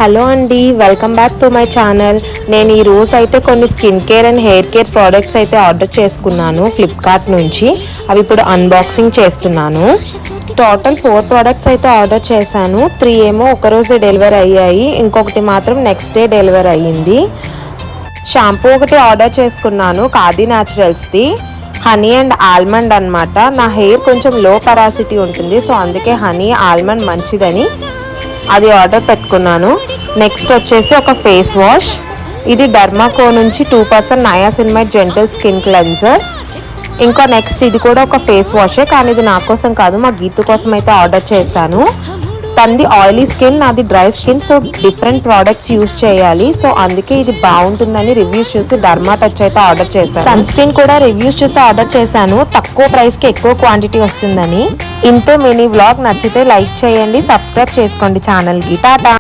Hello అండి, welcome back to my channel. నేను ఈ రోజు అయితే కొన్ని skin care and hair care products అయితే ఆర్డర్ చేసుకున్నాను ఫ్లిప్కార్ట్ నుంచి. అవి ఇప్పుడు అన్బాక్సింగ్ చేస్తున్నాను. టోటల్ 4 ప్రోడక్ట్స్ అయితే ఆర్డర్ చేశాను. 3 ఏమో ఒకరోజు డెలివరీ అయ్యాయి, ఇంకొకటి మాత్రం నెక్స్ట్ డే డెలివరీ అయ్యింది. షాంపూ ఒకటి ఆర్డర్ చేసుకున్నాను, ఖాదీ న్యాచురల్స్ది, హనీ అండ్ ఆల్మండ్ అన్నమాట. నా హెయిర్ కొంచెం లో పరాసిటీ ఉంటుంది, సో అందుకే హనీ ఆల్మండ్ మంచిదని అది ఆర్డర్ పెట్టుకున్నాను. నెక్స్ట్ వచ్చేసి ఒక ఫేస్ వాష్, ఇది డర్మాకో నుంచి 2% నయాసినమైడ్ జెంటల్ స్కిన్ క్లెన్సర్. ఇంకా నెక్స్ట్ ఇది కూడా ఒక ఫేస్ వాషే, కానీ ఇది నా కోసం కాదు, మా గీతు కోసం అయితే ఆర్డర్ చేశాను. తనది ఆయిలీ స్కిన్, నాది dry skin, so different products use చేయాలి. సో అందుకే ఇది బాగుంటుందని రివ్యూస్ చూసి డర్మా టచ్ అయితే ఆర్డర్ చేశాను. సన్ స్క్రీన్ కూడా రివ్యూస్ చూసి ఆర్డర్ చేశాను, తక్కువ ప్రైస్కి ఎక్కువ క్వాంటిటీ వస్తుందని. ఇంతే మినీ వ్లాగ్. నచ్చితే లైక్ చేయండి, సబ్స్క్రైబ్ చేసుకోండి ఛానల్కి. టాటా.